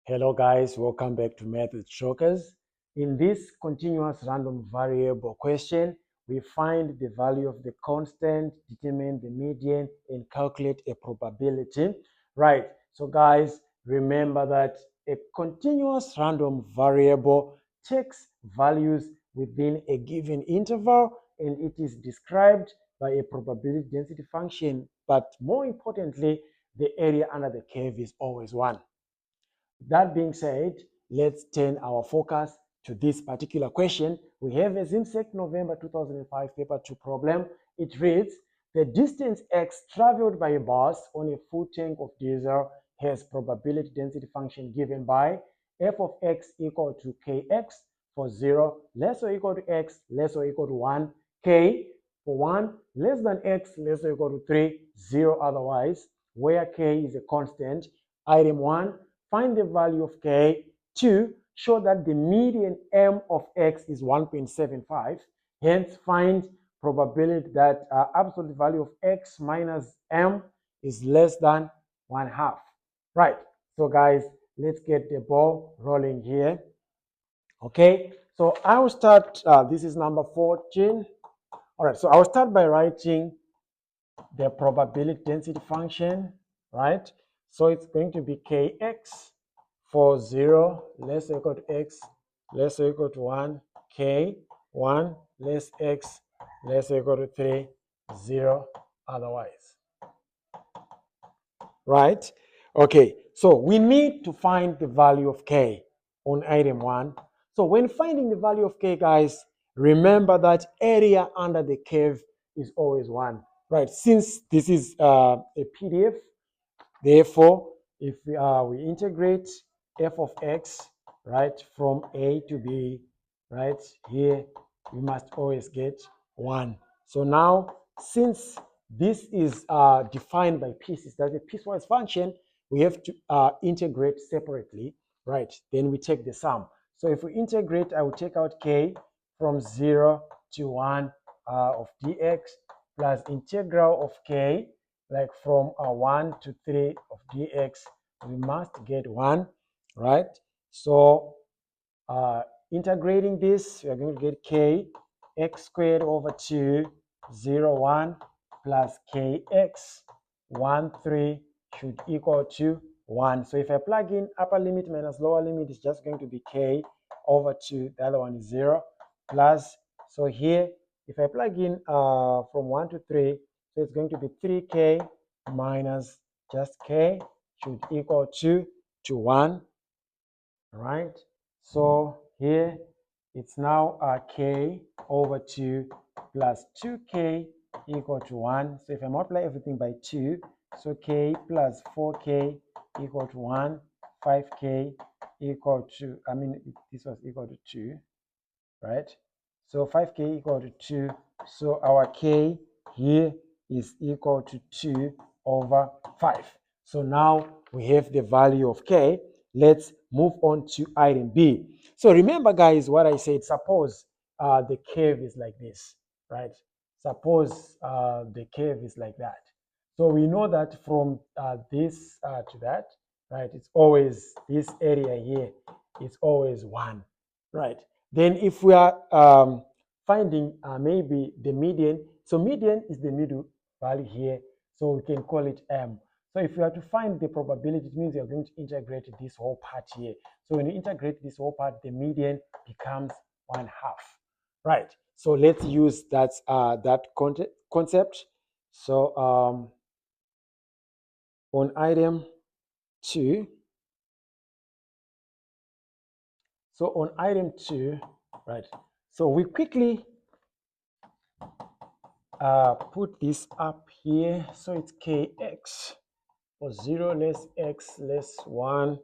Hello guys, welcome back to Math with Trockers. In this continuous random variable question, we find the value of the constant, determine the median, and calculate a probability. Right, so guys, remember that a continuous random variable takes values within a given interval and it is described by a probability density function, but more importantly, the area under the curve is always 1. That being said, let's turn our focus to this particular question. We have a ZIMSEC November 2005 paper 2 problem. It reads, the distance x traveled by a bus on a full tank of diesel has probability density function given by f of x equal to kx for 0 less or equal to x less or equal to 1, k for 1 less than x less or equal to 3, 0 otherwise, where k is a constant. Item 1, find the value of k. 2, show that the median m of x is 1.75. Hence, find probability that absolute value of x minus m is less than 1/2. Right. So guys, let's get the ball rolling here. Okay. So I will start. This is number 14. All right. So I will start by writing the probability density function. Right. So it's going to be kx for 0 less or equal to x less or equal to 1, k 1 less x less or equal to 3, 0 otherwise. Right? Okay, so we need to find the value of k on item 1. So when finding the value of k, guys, remember that area under the curve is always 1. Right? Since this is a PDF, therefore, if we integrate f of x, right, from a to b, right, here we must always get 1. So now, since this is defined by pieces, that's a piecewise function, we have to integrate separately, right? Then we take the sum. So if we integrate, I will take out k from 0 to 1 of dx plus integral of k, like from 1 to 3 of dx, we must get 1, right? So integrating this, we are going to get k x squared over 2, 0, 1 plus kx 1, 3 should equal to 1. So if I plug in upper limit minus lower limit, it's just going to be k over 2. The other one is 0 plus. So here, if I plug in from 1 to 3, so it's going to be 3k minus just k should equal to 1. Right? So here it's now k over 2 plus 2k equal to 1. So if I multiply everything by 2, so k plus 4k equal to 1, 5k equal to, this was equal to 2, right? So 5k equal to 2. So our k here is equal to 2 over 5. So now we have the value of k. Let's move on to item B. So remember, guys, what I said. Suppose the curve is like this, right? Suppose the curve is like that. So we know that from this to that, right? It's always this area here. It's always 1, right? Then if we are finding maybe the median, so median is the middle value here, so we can call it m. So if you are to find the probability, it means you're going to integrate this whole part here. So when you integrate this whole part, the median becomes 1/2. Right. So let's use that concept. So on item 2, right? So we quickly put this up here. So it's kx for 0 less x less 1,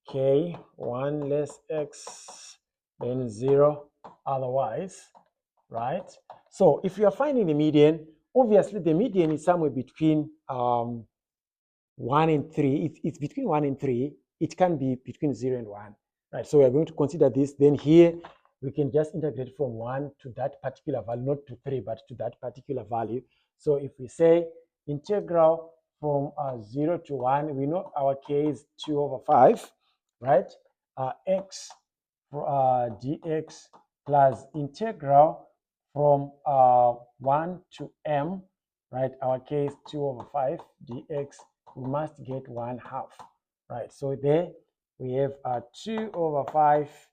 k 1 less x, then 0 otherwise, right? So if you are finding the median, obviously the median is somewhere between 1 and 3. It's between 1 and 3. It can be between 0 and 1, right? So we are going to consider this. Then here we can just integrate from 1 to that particular value, not to 3, but to that particular value. So if we say integral from 0 to 1, we know our k is 2 over 5. right? X dx plus integral from 1 to m, right? Our case 2 over 5 dx, we must get 1/2, right? So there we have 2 over 5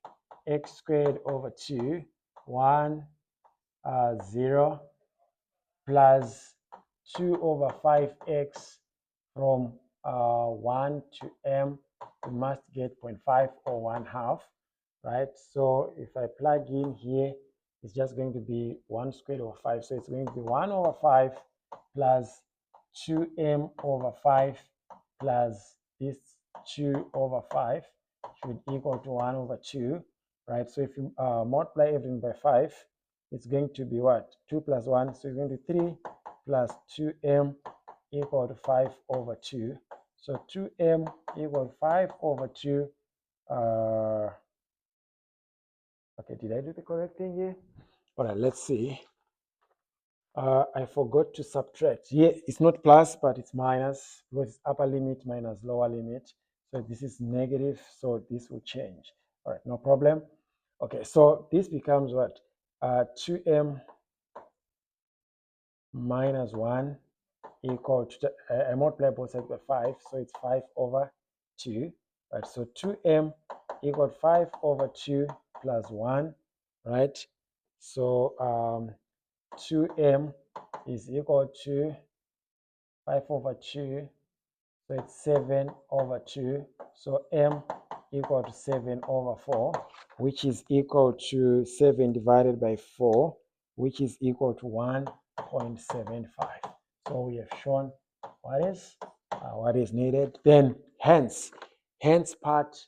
x squared over 2, 1, 0, plus 2 over 5x from 1 to m, we must get 0.5 or 1/2, right? So if I plug in here, it's just going to be 1 squared over 5. So it's going to be 1 over 5 plus 2m over 5 plus this 2 over 5 should equal to 1 over 2, right? So if you multiply everything by 5, it's going to be what? 2 plus 1, so it's going to be 3 plus 2m equal to 5 over 2. So 2m equal to 5 over 2. Okay, did I do the correct thing here? All right, let's see. I forgot to subtract. Here, it's not plus, but it's minus, because it's upper limit minus lower limit. So this is negative, so this will change. All right, no problem. Okay, so this becomes what? 2m minus 1 equal to, I multiply both sides by 5, so it's 5 over 2. Right, so 2m equal to 5 over 2 plus 1, right? So 2m is equal to 5 over 2, so it's 7 over 2. So m equal to 7 over 4, which is equal to 7 divided by 4, which is equal to 1.75. So we have shown what is needed. Then hence part,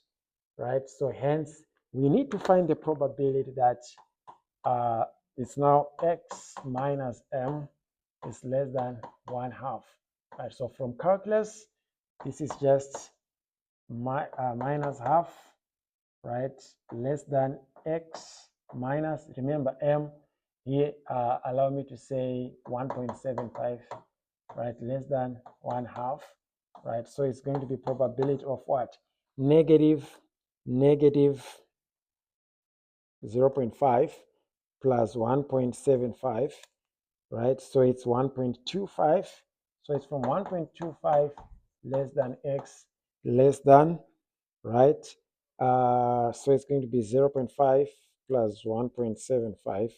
right? So hence we need to find the probability that it's now x minus m is less than 1/2. Right, so from calculus, this is just minus half, right? Less than x minus, remember m here, allow me to say 1.75, right? Less than 1/2, right? So it's going to be probability of what? Negative 0.5 plus 1.75, right? So it's 1.25. So it's from 1.25 less than x less than, right? So it's going to be 0.5 plus 1.75,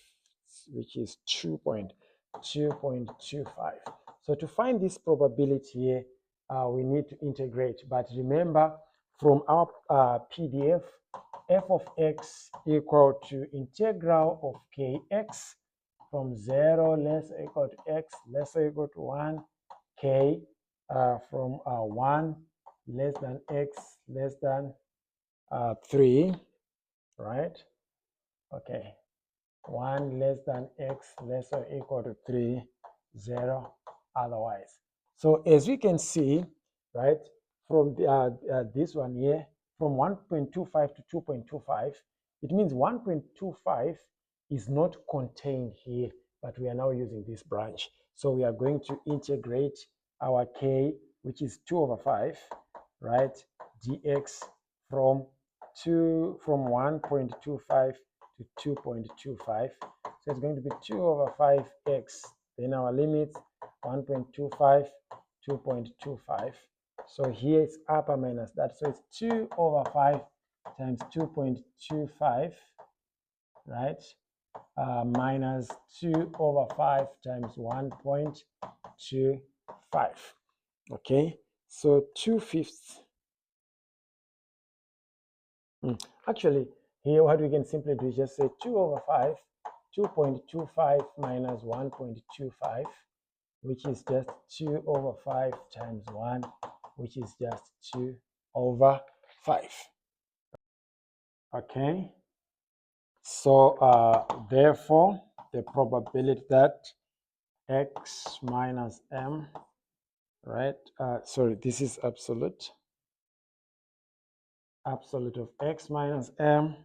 which is 2.25. So to find this probability here, we need to integrate. But remember, from our PDF, f of x equal to integral of kx from 0 less or equal to x less or equal to 1, k from 1 less than x less than 3, right? Okay, 1 less than x less or equal to 3, 0 otherwise. So as we can see, right, from this one here, from 1.25 to 2.25, it means 1.25 is not contained here, but we are now using this branch. So we are going to integrate our k, which is 2 over 5, right, dx from 1.25 to 2.25. So it's going to be 2 over 5x. Then our limits 1.25, 2.25. So here it's upper minus that. So it's 2 over 5 times 2.25, right? Minus 2 over 5 times 1.25. Okay, so 2/5. Actually, here what we can simply do is just say 2 over 5, 2.25 minus 1.25, which is just 2 over 5 times 1, which is just 2 over 5. Okay, so therefore, the probability that x minus m, right? Sorry, this is absolute of x minus m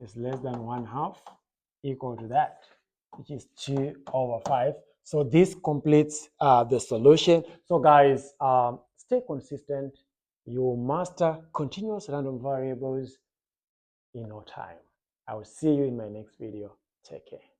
is less than 1/2, equal to that, which is 2 over 5. So this completes the solution. So guys, stay consistent, you will master continuous random variables in no time. I will see you in my next video. Take care.